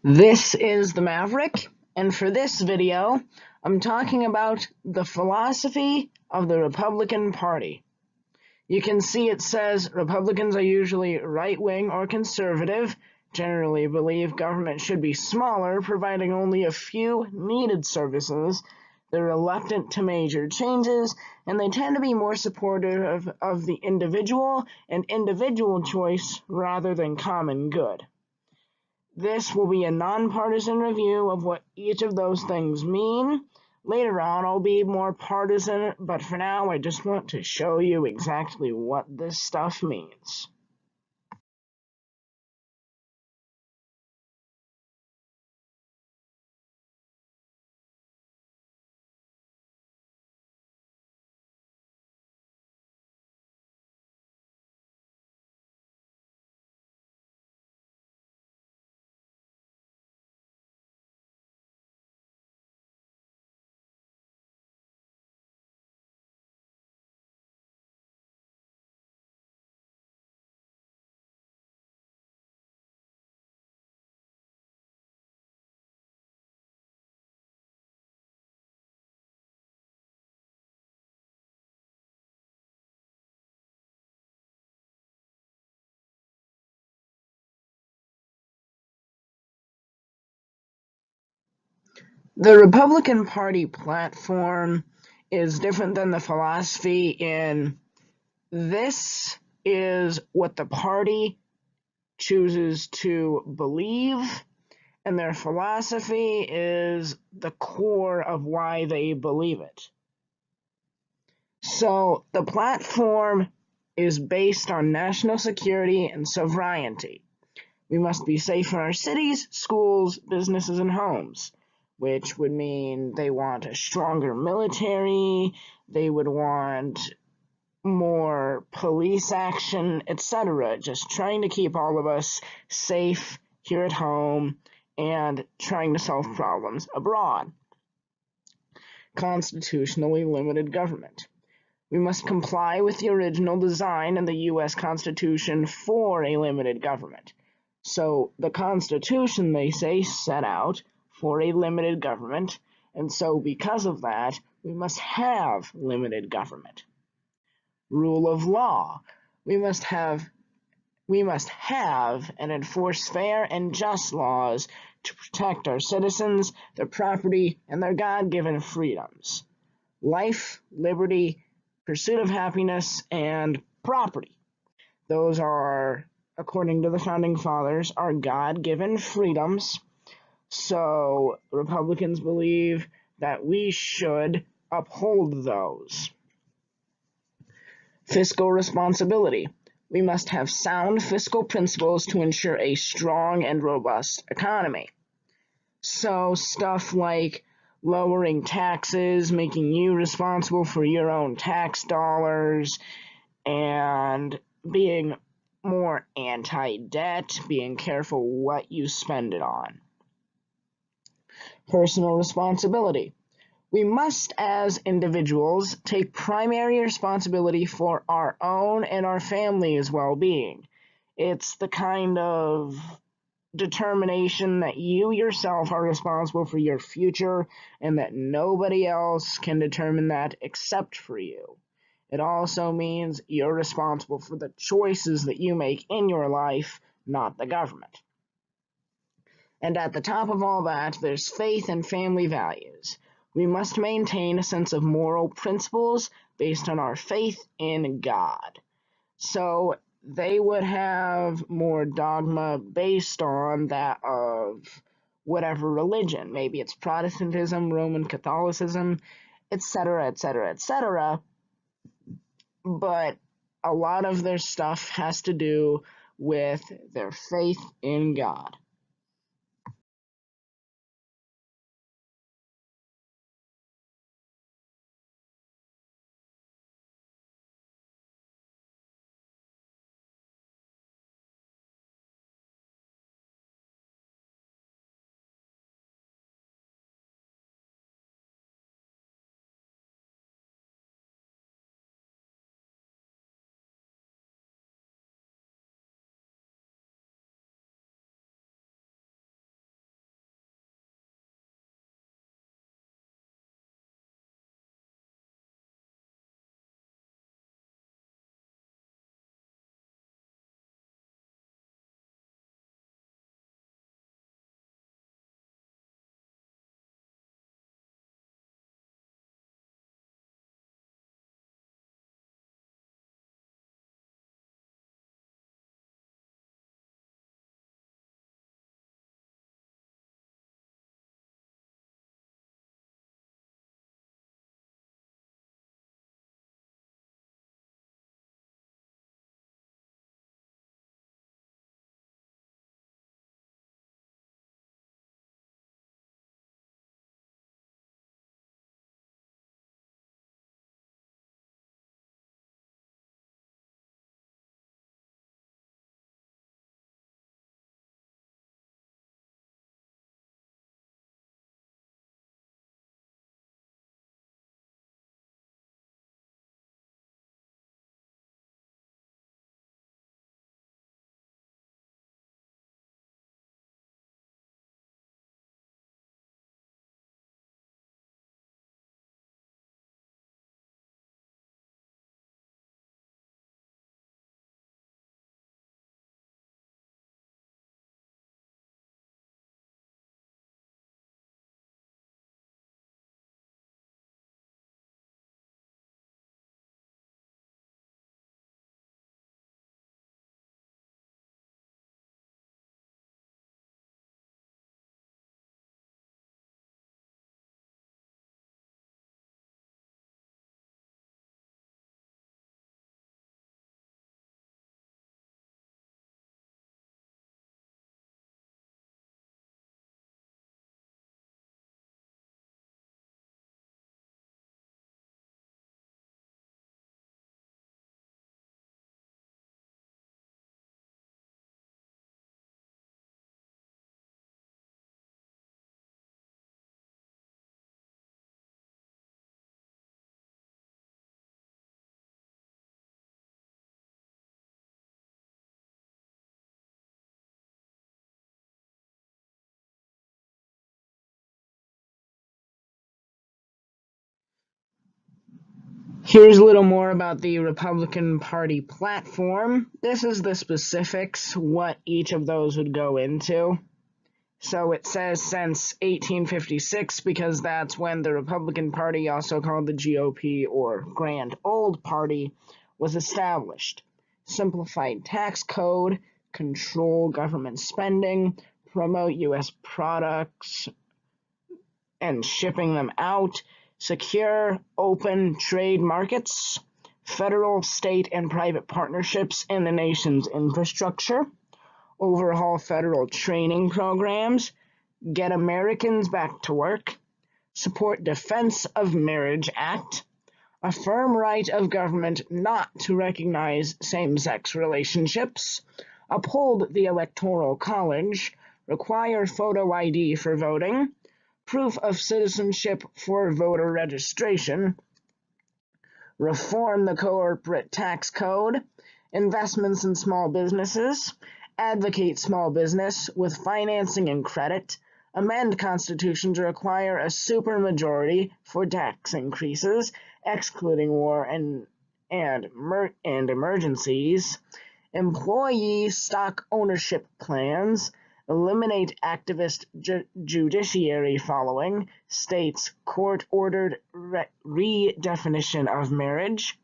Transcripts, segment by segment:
This is the Maverick, and for this video, I'm talking about the philosophy of the Republican Party. You can see it says Republicans are usually right-wing or conservative, generally believe government should be smaller, providing only a few needed services. They're reluctant to major changes, and they tend to be more supportive of the individual and individual choice rather than common good. This will be a nonpartisan review of what each of those things mean. Later on, I'll be more partisan, but for now, I just want to show you exactly what this stuff means. The Republican Party platform is different than the philosophy in this is what the party chooses to believe, and their philosophy is the core of why they believe it. So the platform is based on national security and sovereignty. We must be safe in our cities, schools, businesses, and homes, which would mean they want a stronger military, they would want more police action, etc. Just trying to keep all of us safe here at home and trying to solve problems abroad. Constitutionally limited government. We must comply with the original design in the U.S. Constitution for a limited government. So the Constitution, they say, set out for a limited government, and so because of that, we must have limited government. Rule of law. We must have and enforce fair and just laws to protect our citizens, their property, and their God-given freedoms. Life, liberty, pursuit of happiness, and property. Those are, according to the Founding Fathers, our God-given freedoms. So Republicans believe that we should uphold those. Fiscal responsibility. We must have sound fiscal principles to ensure a strong and robust economy. So stuff like lowering taxes, making you responsible for your own tax dollars, and being more anti-debt, being careful what you spend it on. Personal responsibility. We must, as individuals, take primary responsibility for our own and our family's well-being. It's the kind of determination that you yourself are responsible for your future and that nobody else can determine that except for you. It also means you're responsible for the choices that you make in your life, not the government. And at the top of all that, there's faith and family values. We must maintain a sense of moral principles based on our faith in God. So they would have more dogma based on that of whatever religion. Maybe it's Protestantism, Roman Catholicism, etc., etc., etc. But a lot of their stuff has to do with their faith in God. Here's a little more about the Republican Party platform. This is the specifics, what each of those would go into. So it says since 1856, because that's when the Republican Party, also called the GOP or Grand Old Party, was established. Simplified tax code, control government spending, promote U.S. products and shipping them out, secure open trade markets, federal, state, and private partnerships in the nation's infrastructure, overhaul federal training programs, get Americans back to work, support Defense of Marriage Act, affirm right of government not to recognize same-sex relationships, uphold the Electoral College, require photo ID for voting, proof of citizenship for voter registration, reform the corporate tax code, investments in small businesses, advocate small business with financing and credit, amend Constitution to require a supermajority for tax increases, excluding war and emergencies, employee stock ownership plans, eliminate activist judiciary following states' court-ordered redefinition of marriage,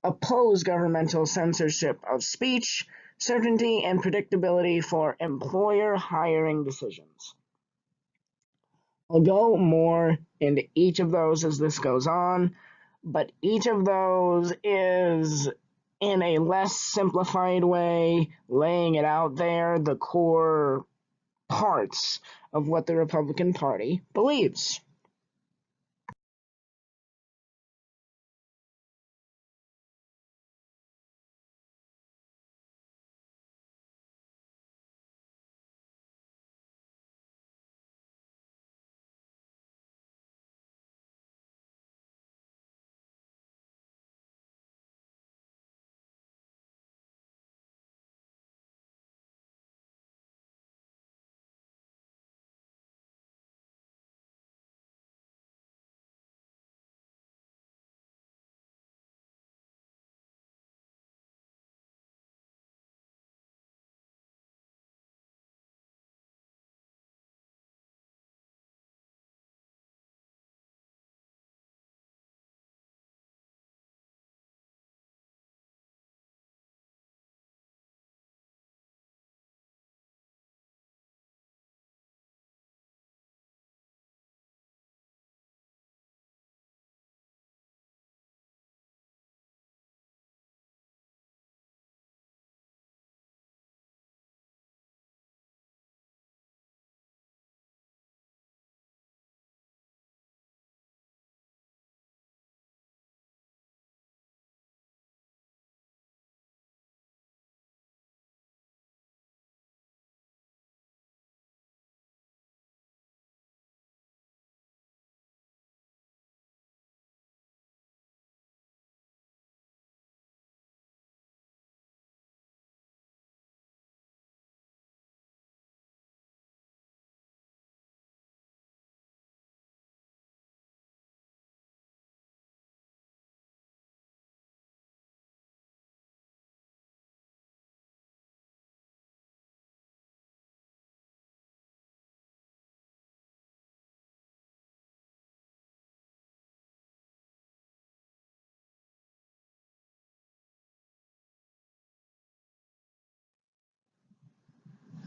oppose governmental censorship of speech, certainty and predictability for employer hiring decisions. I'll go more into each of those as this goes on, but each of those is in a less simplified way, laying it out there, the core parts of what the Republican Party believes.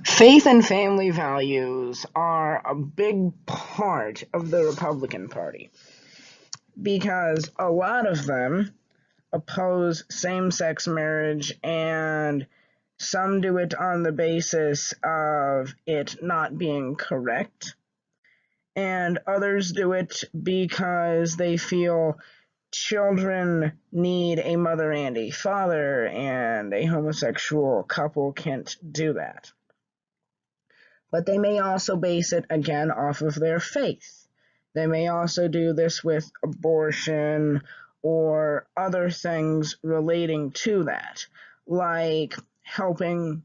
Faith and family values are a big part of the Republican Party because a lot of them oppose same-sex marriage, and some do it on the basis of it not being correct, and others do it because they feel children need a mother and a father, and a homosexual couple can't do that. But they may also base it, again, off of their faith. They may also do this with abortion or other things relating to that, like having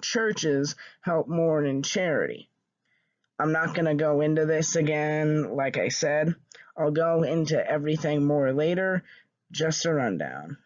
churches help more in charity. I'm not going to go into this again, like I said. I'll go into everything more later, just a rundown.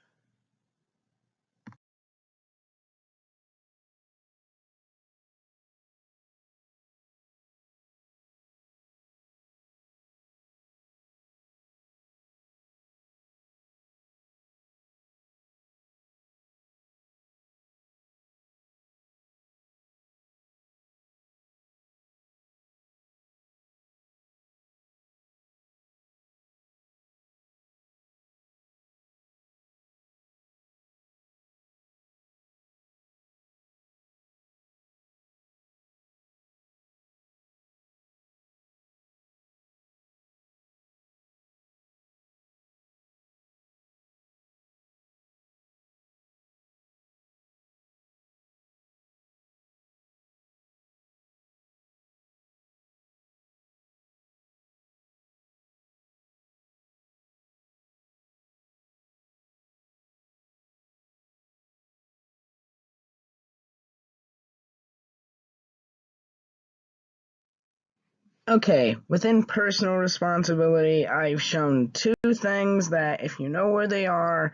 Okay, within personal responsibility, I've shown two things that, if you know where they are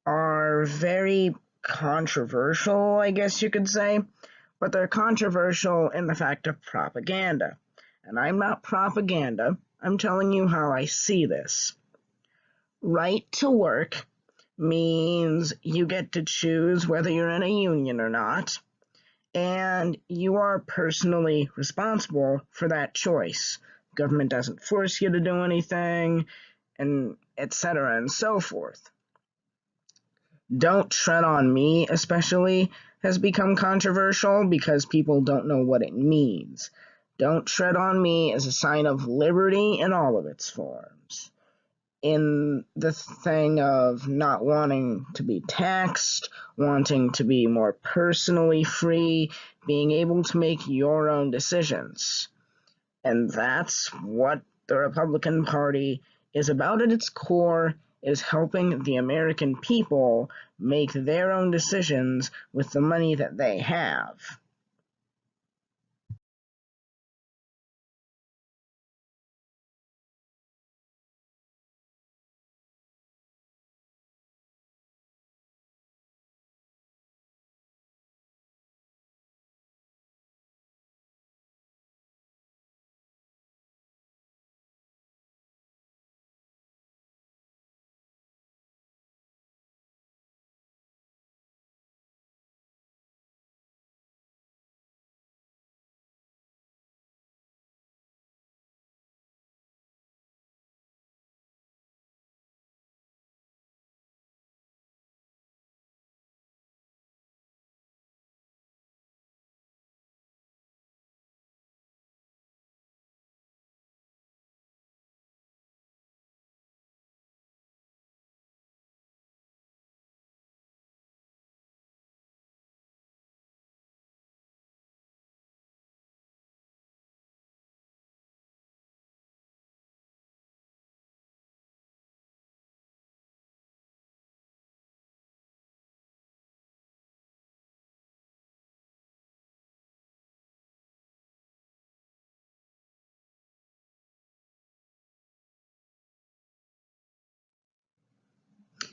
very controversial, I guess you could say, but they're controversial in the fact of propaganda. And I'm not propaganda, I'm telling you how I see this. Right to work means you get to choose whether you're in a union or not, and you are personally responsible for that choice. Government doesn't force you to do anything, and etc. and so forth. Don't tread on me, especially, has become controversial because people don't know what it means. Don't tread on me is a sign of liberty in all of its forms. In the thing of not wanting to be taxed, wanting to be more personally free, being able to make your own decisions. And that's what the Republican Party is about at its core, is helping the American people make their own decisions with the money that they have.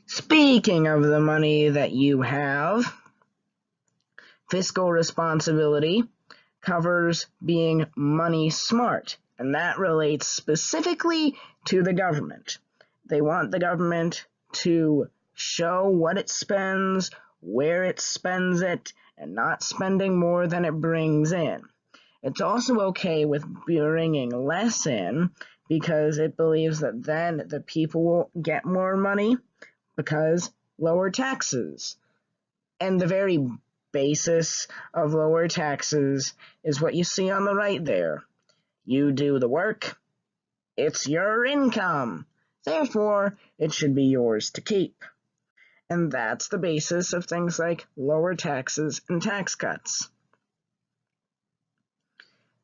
Speaking of the money that you have, fiscal responsibility covers being money smart, and that relates specifically to the government. They want the government to show what it spends, where it spends it, and not spending more than it brings in. It's also okay with bringing less in because it believes that then the people will get more money because lower taxes. And the very basis of lower taxes is what you see on the right there. You do the work, it's your income. Therefore, it should be yours to keep. And that's the basis of things like lower taxes and tax cuts.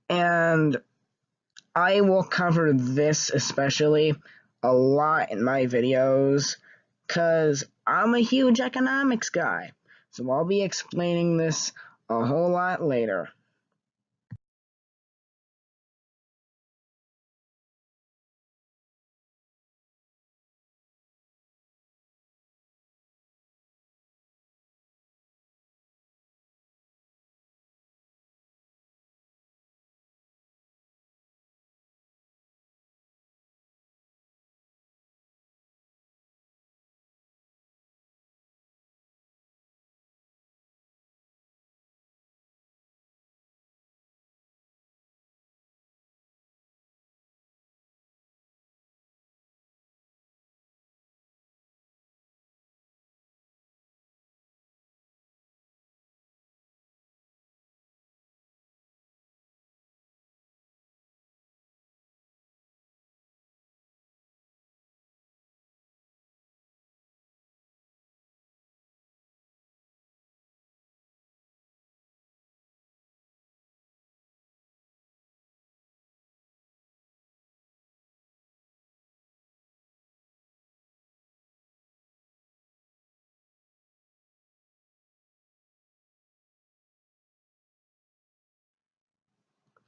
And I will cover this especially a lot in my videos because I'm a huge economics guy. So I'll be explaining this a whole lot later.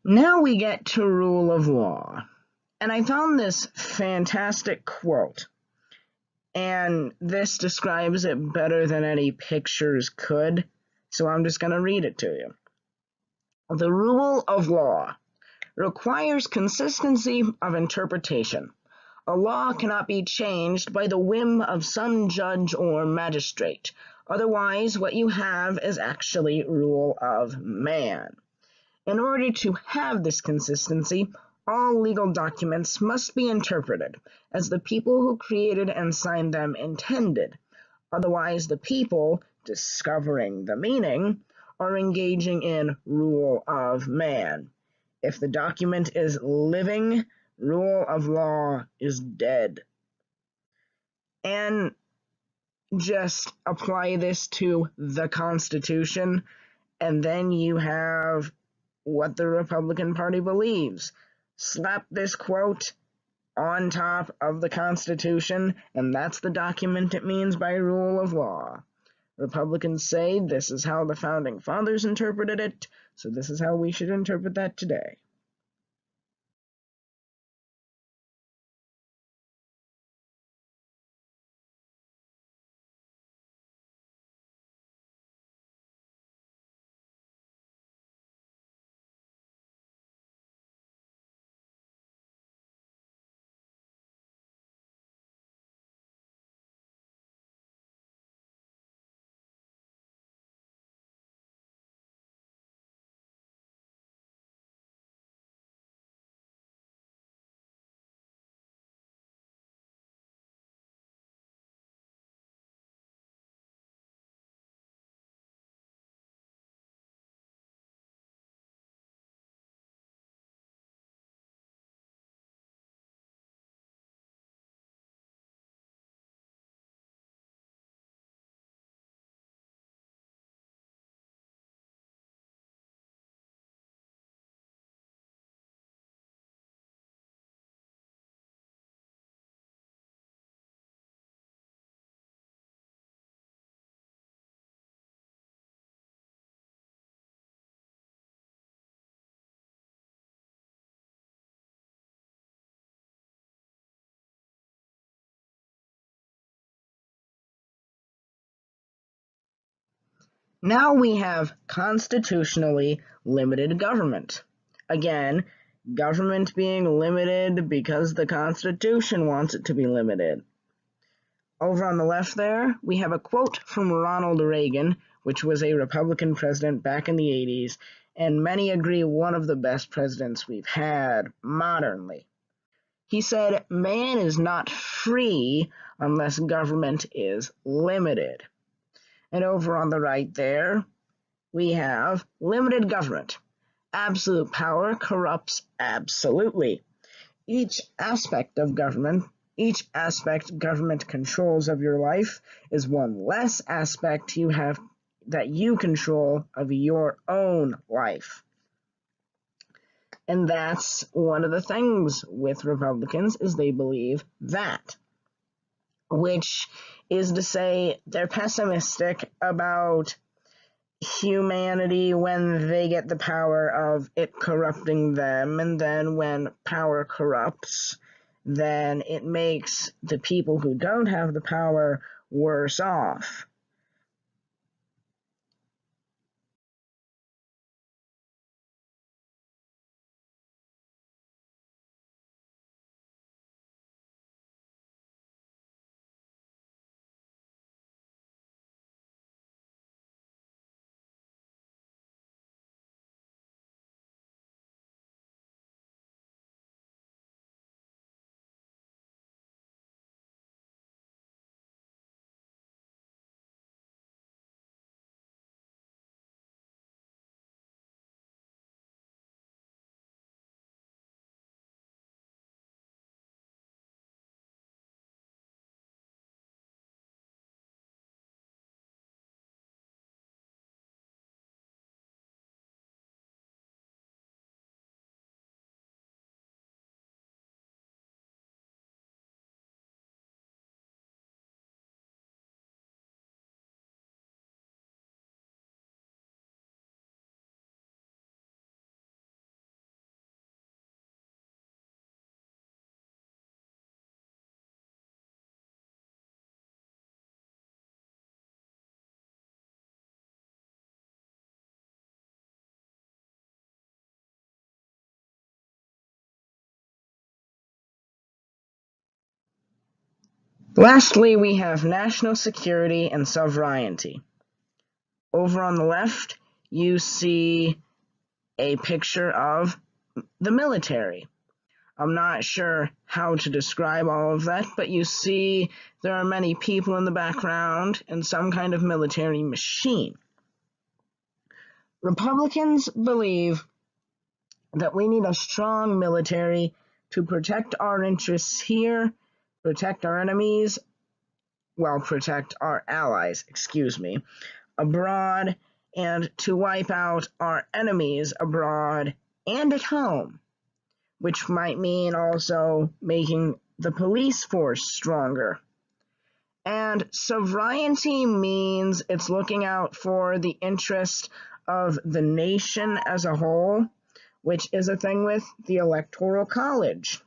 Now we get to rule of law. And I found this fantastic quote, and this describes it better than any pictures could, so I'm just going to read it to you. The rule of law requires consistency of interpretation. A law cannot be changed by the whim of some judge or magistrate. Otherwise, what you have is actually rule of man. In order to have this consistency, all legal documents must be interpreted as the people who created and signed them intended. Otherwise, the people, discovering the meaning, are engaging in rule of man. If the document is living, rule of law is dead. And just apply this to the Constitution, and then you have what the Republican Party believes. Slap this quote on top of the Constitution, and that's the document it means by rule of law. Republicans say this is how the Founding Fathers interpreted it, so this is how we should interpret that today. Now we have constitutionally limited government. Again, government being limited because the Constitution wants it to be limited. Over on the left there, we have a quote from Ronald Reagan, which was a Republican president back in the 80s, and many agree one of the best presidents we've had modernly. He said, "Man is not free unless government is limited." And over on the right there, we have limited government. Absolute power corrupts absolutely. Each aspect government controls of your life is one less aspect you have that you control of your own life. And that's one of the things with Republicans is they believe that, which is to say they're pessimistic about humanity when they get the power of it corrupting them, and then when power corrupts, then it makes the people who don't have the power worse off. Lastly, we have national security and sovereignty. Over on the left, you see a picture of the military. I'm not sure how to describe all of that, but you see there are many people in the background and some kind of military machine. Republicans believe that we need a strong military to protect our interests here, protect our enemies, protect our allies, abroad, and to wipe out our enemies abroad and at home, which might mean also making the police force stronger. And sovereignty means it's looking out for the interest of the nation as a whole, which is a thing with the Electoral College.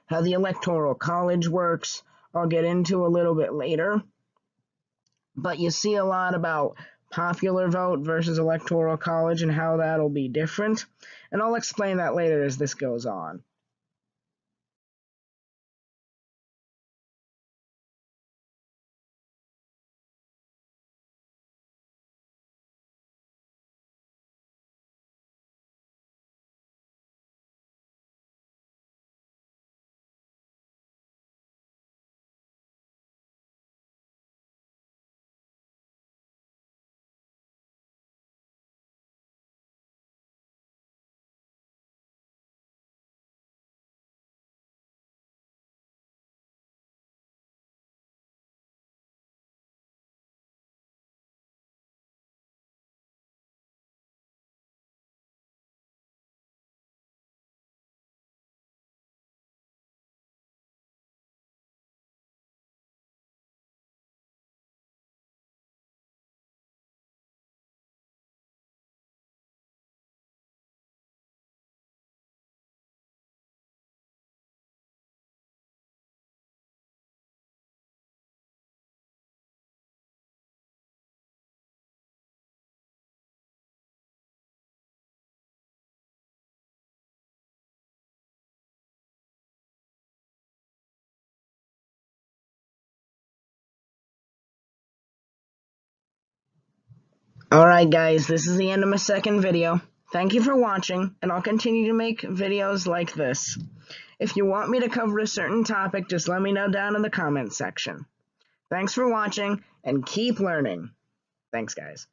How the Electoral College works, I'll get into a little bit later. But you see a lot about popular vote versus Electoral College and how that'll be different. And I'll explain that later as this goes on. Alright guys, this is the end of my second video. Thank you for watching, and I'll continue to make videos like this. If you want me to cover a certain topic, just let me know down in the comments section. Thanks for watching, and keep learning. Thanks guys.